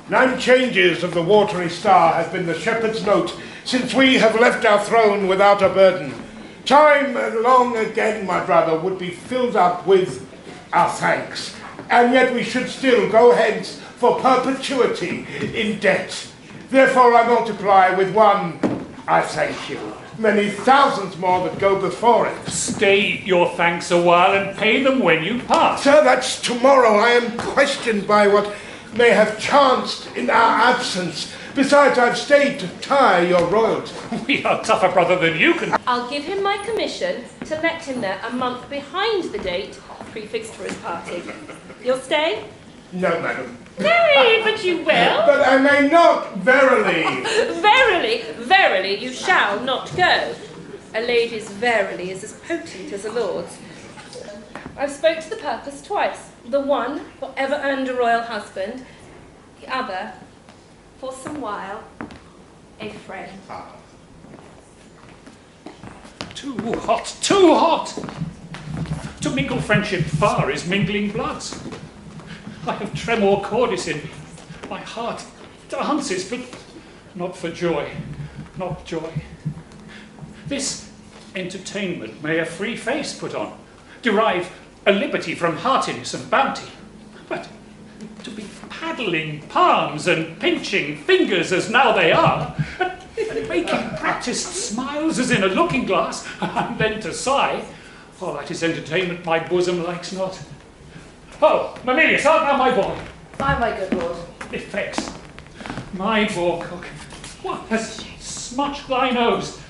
9 changes of the watery star have been the shepherd's note since we have left our throne without a burden. Time long again, my brother, would be filled up with our thanks, and yet we should still go hence for perpetuity in debt. Therefore I multiply with one, I thank you, many thousands more that go before it. Stay your thanks a while and pay them when you part. Sir, that's tomorrow. I am questioned by what may have chanced in our absence. Besides, I've stayed to tire your royalty. We are tougher, brother, than you can. I'll give him my commission to let him there a month behind the date prefixed for his party. You'll stay? No, madam. Nay, but you will. But I may not, verily. Verily, verily, you shall not go. A lady's verily is as potent as a lord's. I've spoke to the purpose twice. The one for ever earned a royal husband, the other for some while a friend. Too hot, too hot! To mingle friendship far is mingling bloods. I have tremor cordis in me. My heart dances, but not for joy, not joy. This entertainment may a free face put on, derive a liberty from heartiness and bounty. But to be paddling palms and pinching fingers as now they are, and making practised smiles as in a looking glass, and then to sigh, oh, that is entertainment my bosom likes not. Oh, Mamilius, art thou my boy? Aye, my good lord. Effects. My poor cook, what has smutched thy nose?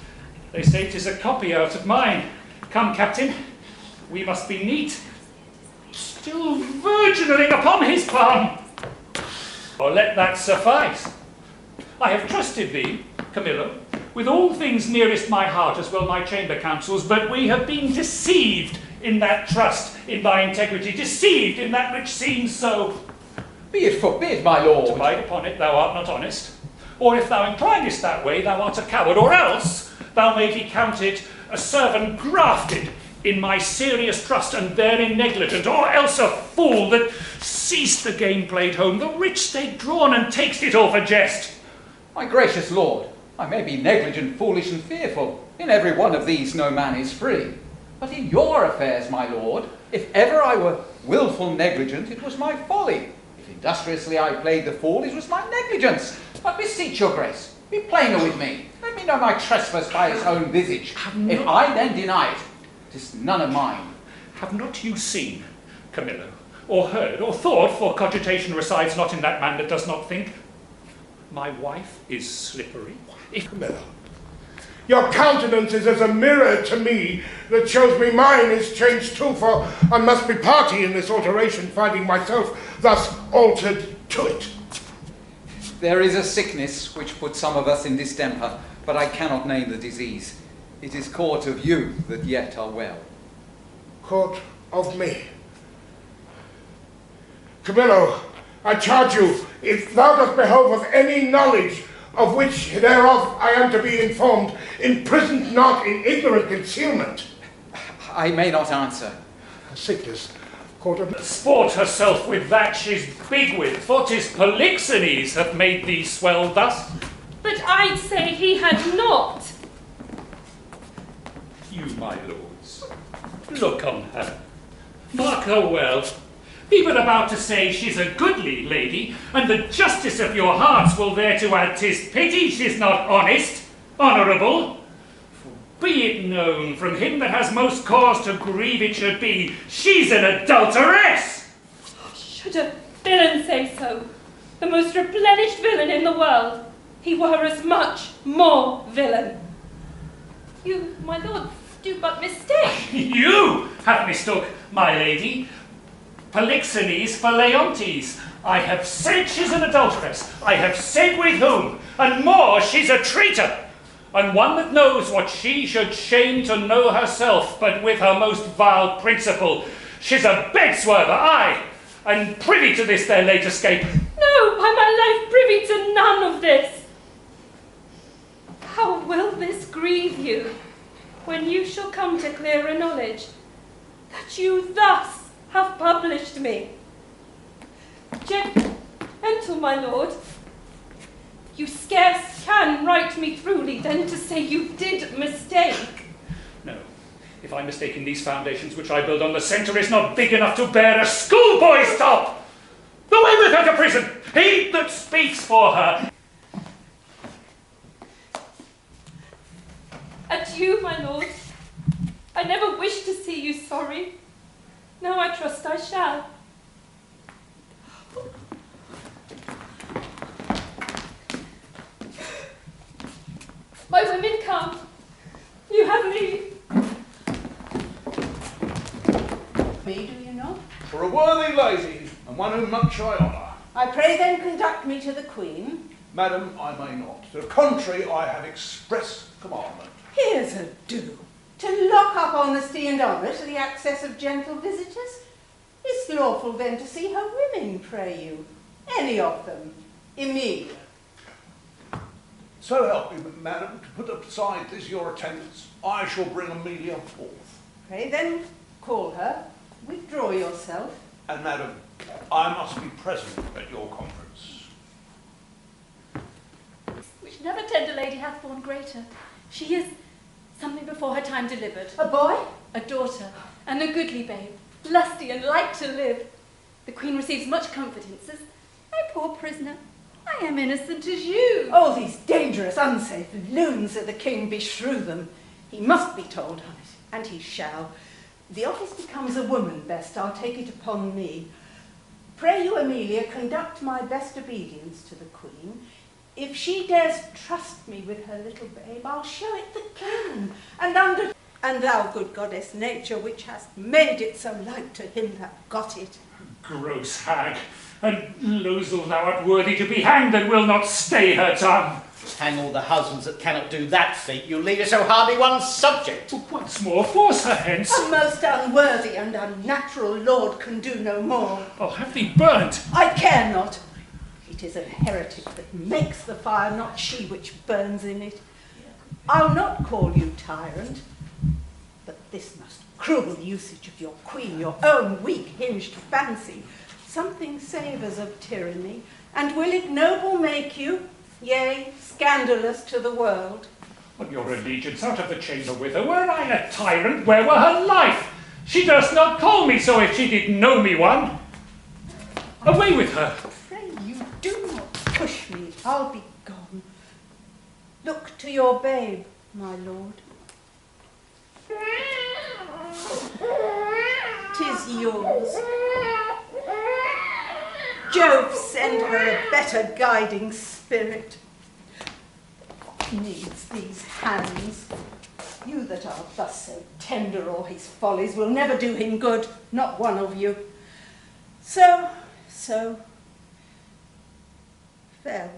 They say 'tis a copy out of mine. Come, captain, we must be neat. Still virginaling upon his palm. Or let that suffice. I have trusted thee, Camillo, with all things nearest my heart as well my chamber counsels, but we have been deceived in that trust, in thy integrity, deceived in that which seems so. Be it forbid, my lord. To bide upon it, thou art not honest. Or if thou inclinest that way, thou art a coward, or else thou may be counted a servant grafted in my serious trust, and therein negligent, or else a fool that sees the game played home, the rich stake drawn, and takes it all for jest. My gracious lord, I may be negligent, foolish, and fearful. In every one of these no man is free. But in your affairs, my lord, if ever I were wilful negligent, it was my folly. If industriously I played the fool, it was my negligence. But beseech your grace, be plainer with me. Let me know my trespass by his own visage. If I then deny it, 'tis none of mine. Have not you seen, Camillo, or heard, or thought, for cogitation resides not in that man that does not think? My wife is slippery. If Camillo, your countenance is as a mirror to me that shows me mine is changed too, for I must be party in this alteration, finding myself thus altered to it. There is a sickness which puts some of us in distemper, but I cannot name the disease. It is caught of you that yet are well. Caught of me? Camillo, I charge you, if thou dost behove of any knowledge of which thereof I am to be informed, imprisoned not in ignorant concealment. I may not answer. A sickness, caught of... sport herself with that she's big with, for 'tis Polixenes hath made thee swell thus. But I'd say he had not. You, my lords, look on her, mark her well. Be but about to say she's a goodly lady, and the justice of your hearts will there to add 'tis pity she's not honest, honourable. For be it known from him that has most cause to grieve it should be, she's an adulteress. Should a villain say so, the most replenished villain in the world, he were as much more villain. You, my lord, do but mistake. You have mistook, my lady, Polixenes for Leontes. I have said she's an adulteress. I have said with whom, and more, she's a traitor, and one that knows what she should shame to know herself, but with her most vile principle. She's a bed-swerver, aye, and privy to this their late escape. No, by my life, privy to none of this. How will this grieve you, when you shall come to clearer knowledge, that you thus have published me? Yet Gentle, my lord. You scarce can write me truly, then to say you did mistake. No. If I mistake in these foundations which I build on, the centre is not big enough to bear a schoolboy's top. Away with her to prison, he that speaks for her. Adieu, my lord. I never wished to see you sorry. Now I trust I shall. My women come. You have leave. Me, do you not? For a worthy lady, and one whom much I honour. I pray then conduct me to the Queen. Madam, I may not. To the contrary, I have express commandment. Here's a do. To lock up honesty and honour to the access of gentle visitors. Is lawful then to see her women, pray you? Any of them? Emilia. So help me, madam, to put aside this your attendance, I shall bring Amelia forth. Pray then call her. Withdraw yourself. And madam, I must be present at your conference. Which never tender lady hath borne greater. She is something before her time delivered. A boy? A daughter, and a goodly babe, lusty and like to live. The Queen receives much confidences. My poor prisoner, I am innocent as you. Oh, these dangerous, unsafe loons that the King beshrew them. He must be told on it, and he shall. The office becomes a woman best, I'll take it upon me. Pray you, Amelia, conduct my best obedience to the Queen. If she dares trust me with her little babe, I'll show it the King. And thou, good goddess Nature, which hast made it so like to him that got it. Gross hag, and losel thou art worthy to be hanged and will not stay her tongue. Hang all the husbands that cannot do that feat. You'll leave her so hardly one subject. Once more, force her hence. A most unworthy and unnatural lord can do no more. I'll have thee burnt. I care not. It is a heretic that makes the fire, not she which burns in it. I'll not call you tyrant, but this most cruel usage of your queen, your own weak hinged fancy, something savours of tyranny, and will ignoble make you, yea, scandalous to the world. On your allegiance out of the chamber with her, were I a tyrant, where were her life? She durst not call me so if she did know me one. Away with her. Pray you, do not push me, I'll be gone. Look to your babe, my lord. 'Tis yours. Jove send her a better guiding spirit. What needs these hands? You that are thus so tender o'er his follies will never do him good, not one of you. So, farewell.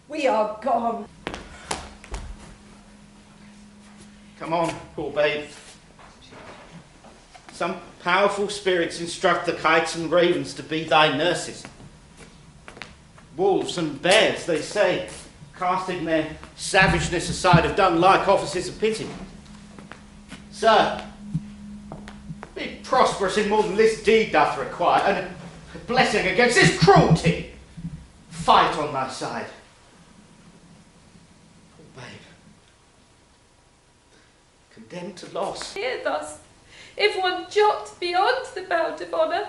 We are gone. Come on, poor babe. Some powerful spirits instruct the kites and ravens to be thy nurses. Wolves and bears, they say, casting their savageness aside, have done like offices of pity. Sir, be prosperous in more than this deed doth require, and a blessing against this cruelty. Fight on thy side. Poor babe. Condemned to loss. Hear thus, if one jot beyond the bound of honour,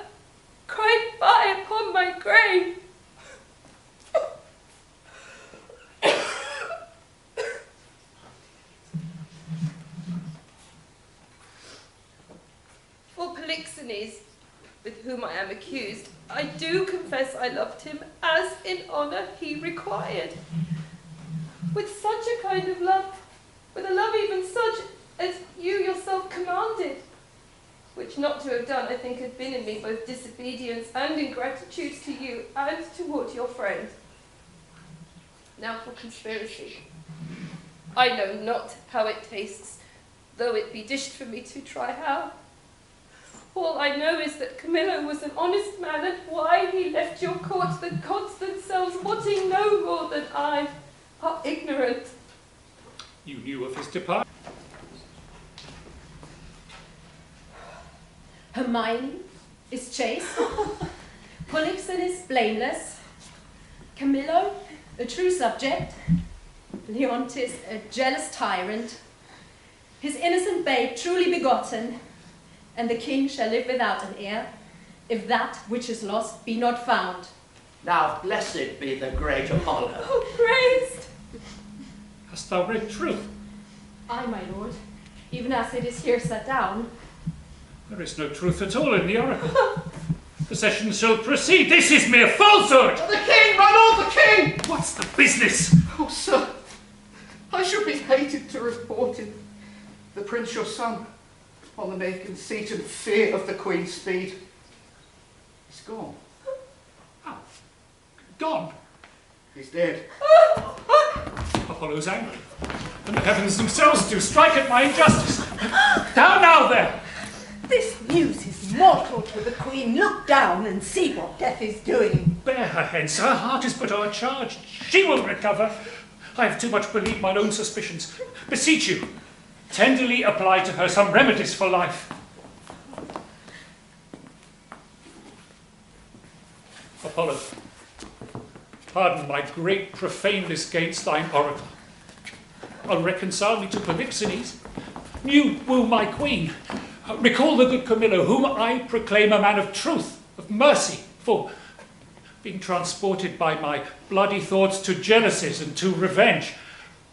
cry by upon my grave. For Polixenes, with whom I am accused, I do confess I loved him as in honour he required. With such a kind of love, with a love even such as you yourself commanded, which not to have done, I think, had been in me both disobedience and ingratitude to you and toward your friend. Now for conspiracy. I know not how it tastes, though it be dished for me to try how. All I know is that Camillo was an honest man, and why he left your court the gods themselves, wotting no more than I, are ignorant. You knew of his departure. Hermione is chaste. Polixenes blameless, Camillo a true subject, Leontes a jealous tyrant, his innocent babe truly begotten, and the king shall live without an heir, if that which is lost be not found. Now blessed be the great Apollo. Oh, praised! Hast thou read truth? Aye, my lord, even as it is here set down. There is no truth at all in the oracle. The session shall proceed. This is mere falsehood! The king, my lord, the king! What's the business? Oh, sir, I should be hated to report it. The prince your son, on the vacant seat and fear of the queen's speed, is gone. How? Gone? He's dead. Apollo's angry, and the heavens themselves do strike at my injustice. Down now there! This news is mortal to the queen. Look down and see what death is doing. Bear her hence, her heart is but overcharged. She will recover. I have too much believed mine own suspicions. Beseech you, tenderly apply to her some remedies for life. Apollo, pardon my great profaneness against thine oracle. I'll reconcile me to Polixenes. You woo my queen. Recall the good Camillo, whom I proclaim a man of truth, of mercy, for being transported by my bloody thoughts to jealousies and to revenge,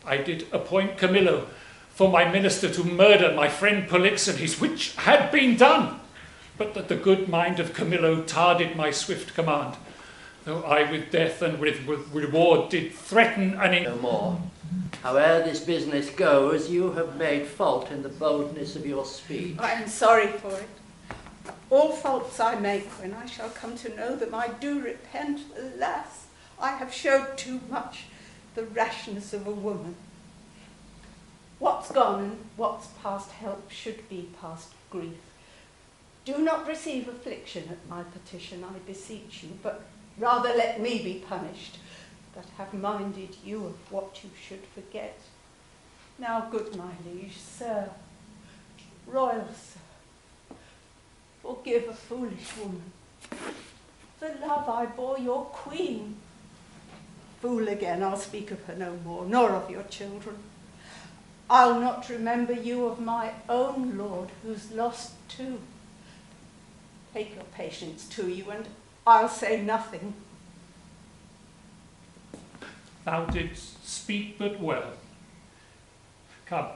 I did appoint Camillo for my minister to murder my friend Polixenes, which had been done, but that the good mind of Camillo tarded my swift command, though I with death and with reward did threaten an No more. Howe'er this business goes, you have made fault in the boldness of your speech. I am sorry for it. All faults I make, when I shall come to know them, I do repent. Alas, I have showed too much the rashness of a woman. What's gone and what's past help should be past grief. Do not receive affliction at my petition, I beseech you, but rather let me be punished, that have minded you of what you should forget. Now, good my liege, sir, royal sir, forgive a foolish woman. The love I bore your queen. Fool again, I'll speak of her no more, nor of your children. I'll not remember you of my own lord, who's lost too. Take your patience to you, and I'll say nothing. Thou didst speak but well. Come,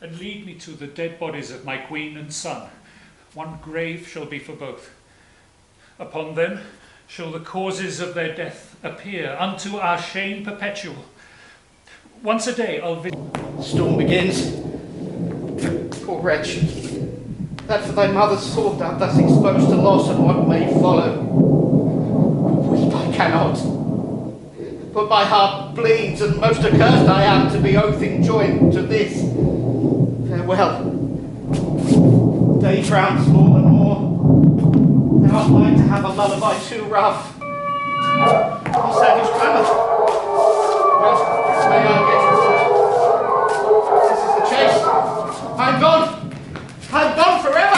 and lead me to the dead bodies of my queen and son. One grave shall be for both. Upon them shall the causes of their death appear, unto our shame perpetual. Once a day I'll visit. Storm begins. Poor wretch, that for thy mother's sword thou thus exposed to loss and what may follow. Weep I cannot, but my heart bleeds, and most accursed I am to be oathing joined to this. Farewell. Day frowns more and more. Thou art mine to have a lullaby too rough. The savage clamour. Well, may I get aboard? This is the chase. I'm gone. I'm gone forever.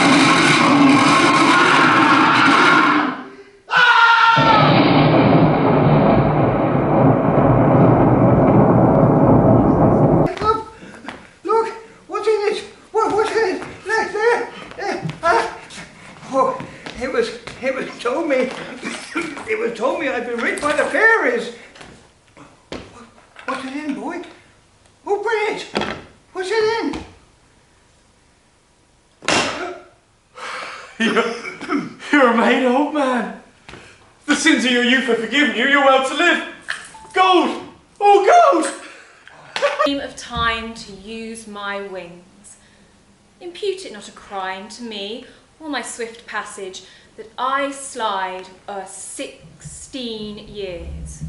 It was told me I'd been raped by the fairies. What's it in, boy? Oh, bring it. What's it in? You're a made old man. The sins of your youth are forgiven you. You're well to live. Gold. All gold. Dream of time to use my wings. Impute it not a crime to me, or my swift passage, that I slide 16 years.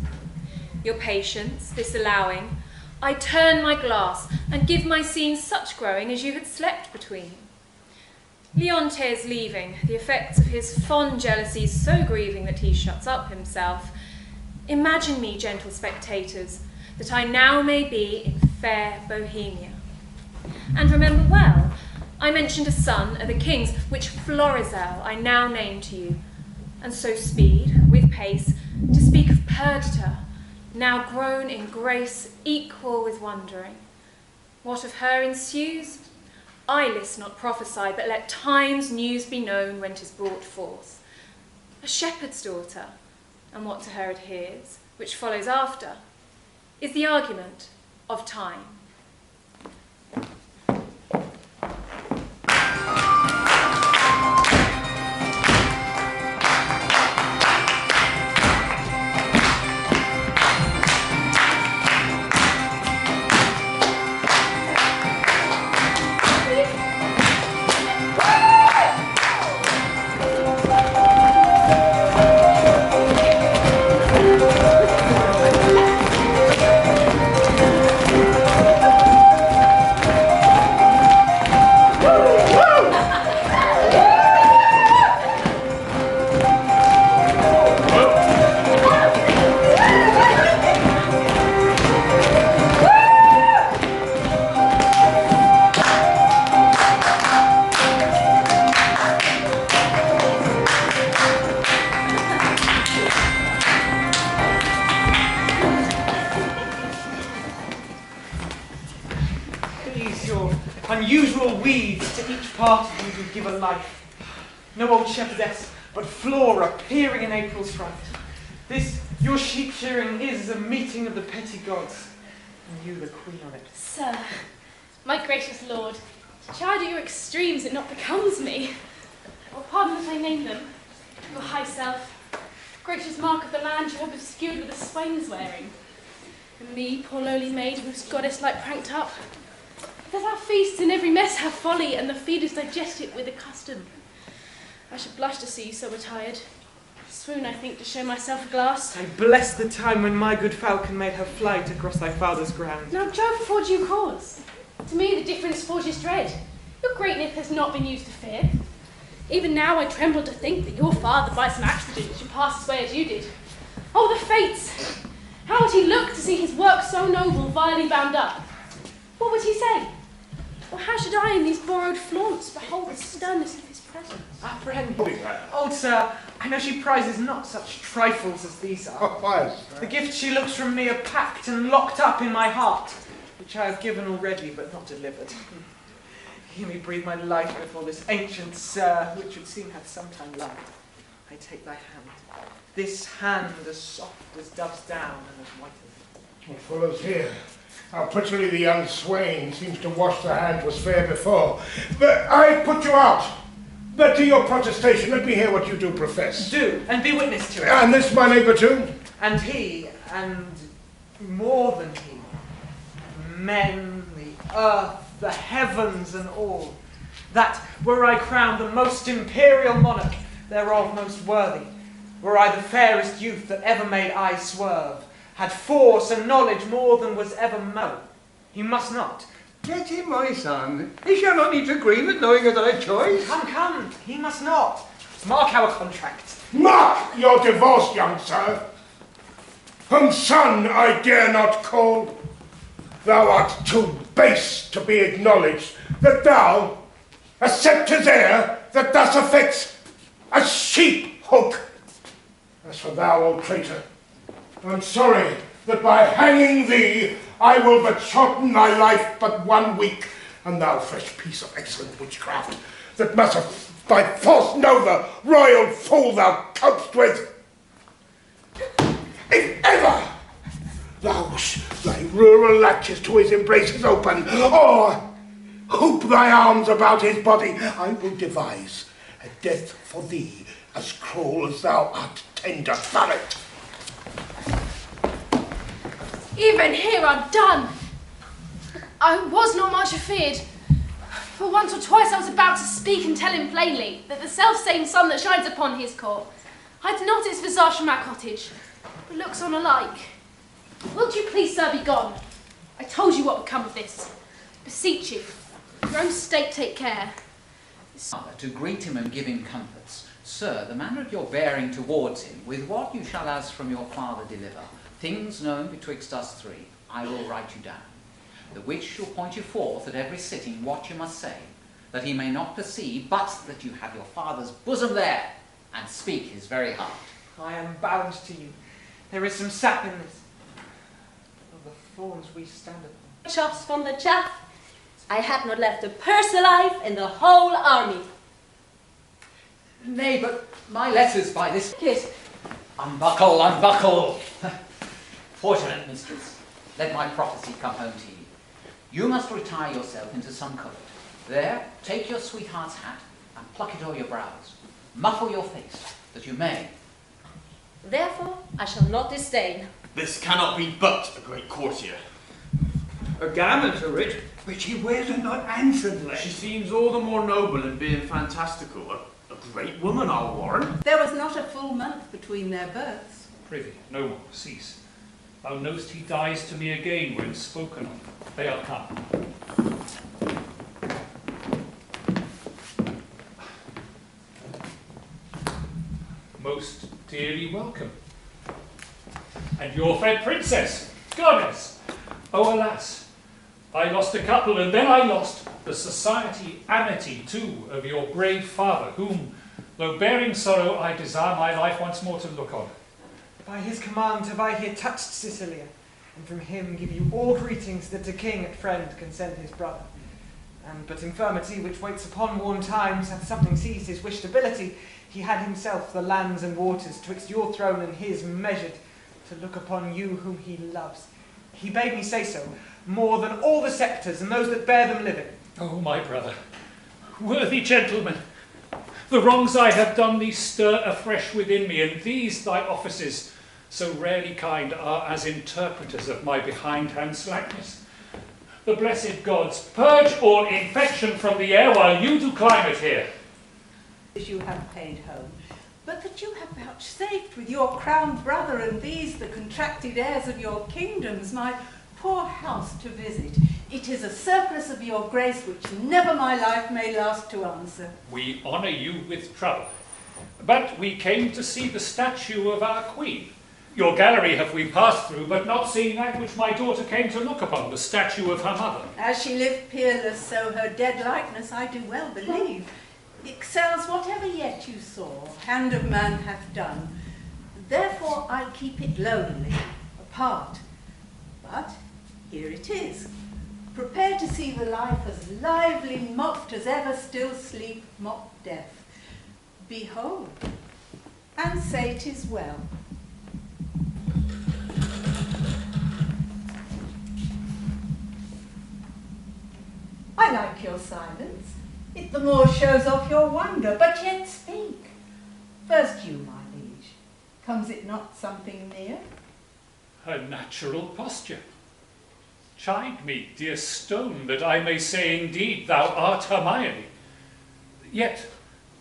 Your patience, this allowing, I turn my glass and give my scene such growing as you had slept between. Leontes leaving, the effects of his fond jealousies so grieving that he shuts up himself, imagine me, gentle spectators, that I now may be in fair Bohemia. And remember well, I mentioned a son of the king's, which Florizel I now name to you, and so speed, with pace, to speak of Perdita, now grown in grace, equal with wondering. What of her ensues? I list not prophesy, but let time's news be known when 'tis brought forth. A shepherd's daughter, and what to her adheres, which follows after, is the argument of time. Unusual weeds to each part of you do give a life. No old shepherdess, but Flora peering in April's front. This, your sheep shearing, is a meeting of the petty gods, and you the queen of it. Sir, my gracious lord, to chide at your extremes it not becomes me. Or pardon that I name them, your high self, gracious mark of the land you have obscured with a swain's wearing. And me, poor lowly maid, whose goddess-like pranked up, that our feasts in every mess have folly, and the feeders digest it with a custom. I should blush to see you so attired. Swoon, I think, to show myself a glass. I bless the time when my good falcon made her flight across thy father's ground. Now, Jove for due cause. To me the difference forges dread. Your great nip has not been used to fear. Even now I tremble to think that your father by some accident should pass his way as you did. Oh, the fates! How would he look to see his work so noble vilely bound up? What would he say? Or how should I in these borrowed flaunts behold the sternness of his presence? Apprehend. Old sir, I know she prizes not such trifles as these are. Why? The gifts she looks from me are packed and locked up in my heart, which I have given already but not delivered. Hear me breathe my life before this ancient sir, which would seem hath sometime loved. I take thy hand. This hand as soft as dove's down and as white as What follows here? How prettily the young swain seems to wash the hand was fair before. But I put you out. But to your protestation, let me hear what you do profess. Do, and be witness to it. And this my neighbour too? And he, and more than he, men, the earth, the heavens and all, that were I crowned the most imperial monarch, thereof most worthy, were I the fairest youth that ever made eye swerve, had force and knowledge more than was ever known. He must not. Get him, my son. He shall not need to grieve at knowing of thy choice. Come, come, he must not. Mark our contract. Mark your divorce, young sir, whom son I dare not call. Thou art too base to be acknowledged, that thou, a sceptre's heir, that thus affects a sheep hook. As for thou, old traitor, I'm sorry that by hanging thee I will but shorten thy life but 1 week, and thou fresh piece of excellent witchcraft, that must by force know the royal fool thou copest with. If ever thou wish thy rural latches to his embraces open, or hoop thy arms about his body, I will devise a death for thee as cruel as thou art tender ferret. Even here I'm done. I was not much afeard, for once or twice I was about to speak and tell him plainly that the self-same sun that shines upon his court hides not its visage from our cottage, but looks on alike. Wilt you please, sir, be gone? I told you what would come of this. Beseech you, your own state take care. To greet him and give him comforts. Sir, the manner of your bearing towards him, with what you shall as from your father deliver, things known betwixt us three, I will write you down, the which shall point you forth at every sitting what you must say, that he may not perceive but that you have your father's bosom there, and speak his very heart. I am bound to you. There is some sap in this. Of the thorns we stand upon. Chops from the chaff. I had not left a purse alive in the whole army. Nay, but my letters by this Kit, Unbuckle, unbuckle! Fortunate mistress, let my prophecy come home to you. You must retire yourself into some covert. There, take your sweetheart's hat and pluck it o'er your brows. Muffle your face, that you may. therefore I shall not disdain. This cannot be but a great courtier. Her garments are rich, but she wears them not handsomely. She seems all the more noble in being fantastical. A great woman, I'll warrant. There was not a full month between their births. Prithee, no more, cease. Thou know'st he dies to me again when spoken of. They are come. Most dearly welcome. And your fair princess, goddess. Oh, alas, I lost a couple, and then I lost the society, amity, too, of your brave father, whom, though bearing sorrow, I desire my life once more to look on. By his command have I here touched Sicilia, and from him give you all greetings that a king at friend can send his brother. And but infirmity which waits upon worn times hath something seized his wished ability. He had himself the lands and waters twixt your throne and his measured, to look upon you whom he loves. He bade me say so, more than all the sceptres and those that bear them living. Oh, my brother, worthy gentleman, the wrongs I have done thee stir afresh within me, and these thy offices, so rarely kind, are as interpreters of my behindhand slackness. The blessed gods purge all infection from the air while you do climate here. As you have paid home, but that you have vouchsafed with your crowned brother and these the contracted heirs of your kingdoms my poor house to visit. It is a surplus of your grace which never my life may last to answer. We honour you with trouble, but we came to see the statue of our queen. Your gallery have we passed through, but not seeing that which my daughter came to look upon, the statue of her mother. As she lived peerless, so her dead likeness, I do well believe, excels whatever yet you saw, hand of man hath done. Therefore I keep it lonely, apart. But here it is, prepare to see the life as lively mocked as ever still sleep mocked death. Behold, and say 'tis well. I like your silence. It the more shows off your wonder, but yet speak. First you, my liege, comes it not something near? Her natural posture. Chide me, dear stone, that I may say indeed thou art Hermione. Yet,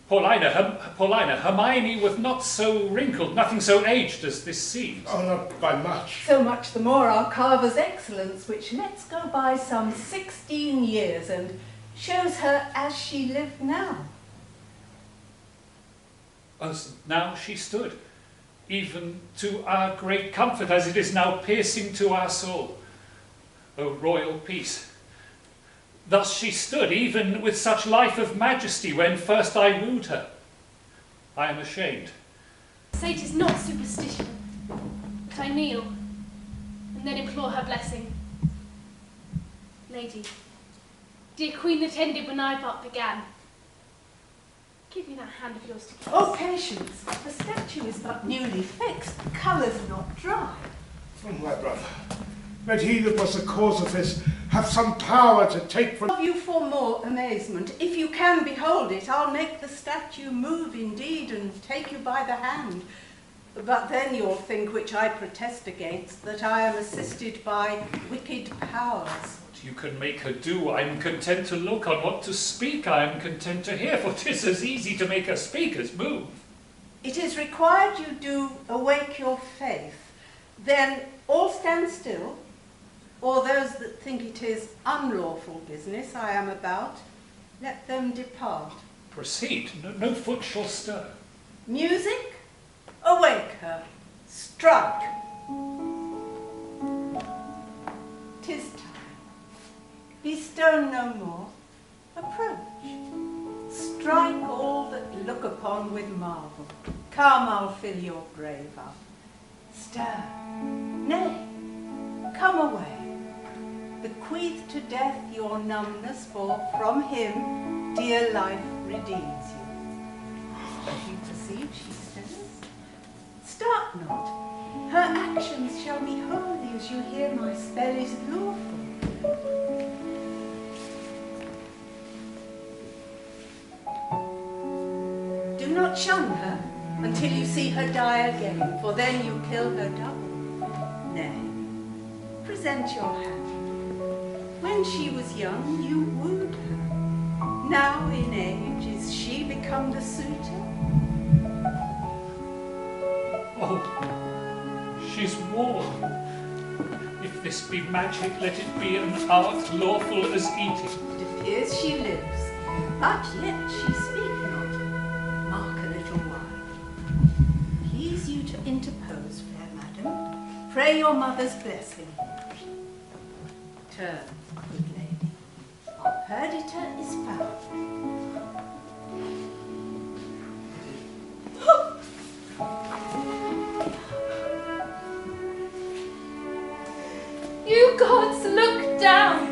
Paulina, Hermione was not so wrinkled, nothing so aged as this seems. Oh, not by much. So much the more our carver's excellence, which lets go by some 16 years and shows her as she lived now. As now she stood, even to our great comfort, as it is now piercing to our soul. O royal peace! Thus she stood, even with such life of majesty, when first I wooed her. I am ashamed. Say 'tis not superstition, but I kneel, and then implore her blessing. Lady, dear queen that ended when I but began, give me that hand of yours to kiss. Oh, patience! The statue is but newly fixed, the colours not dry. Oh, my brother, let he that was the cause of this have some power to take from... Of you for more amazement. If you can behold it, I'll make the statue move indeed and take you by the hand. But then you'll think, which I protest against, that I am assisted by wicked powers. What you can make her do, I am content to look on. What to speak, I am content to hear, for 'tis as easy to make her speak as move. It is required you do awake your faith. Then all stand still, or those that think it is unlawful business I am about, let them depart. Proceed, no foot shall stir. Music, awake her, strike. 'Tis time. Be stone no more, approach. Strike all that look upon with marvel. Come, I'll fill your grave up. Stir, nay, come away. Bequeath to death your numbness, for from him dear life redeems you. You perceive she stirs? Start not. Her actions shall be holy as you hear my spell is lawful. Do not shun her until you see her die again, for then you kill her double. Nay, present your hand. When she was young, you wooed her. Now in age, is she become the suitor? Oh, she's warm. If this be magic, let it be an art lawful as eating. It appears she lives, but yet she speak not. Mark a little while. Please you to interpose, fair madam. Pray your mother's blessing. Turn, good lady. Our Perdita is found. You gods, look down,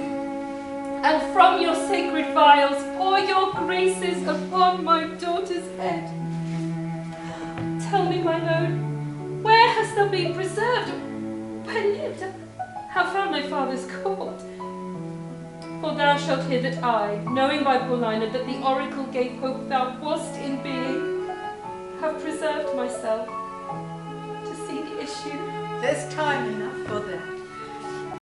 and from your sacred vials pour your graces upon my daughter's head. Tell me, my lord, where hast thou been preserved? Where lived? How found my father's court? For thou shalt hear that I, knowing by Paulina that the oracle gave hope thou wast in being, have preserved myself to see the issue. There's time enough for that.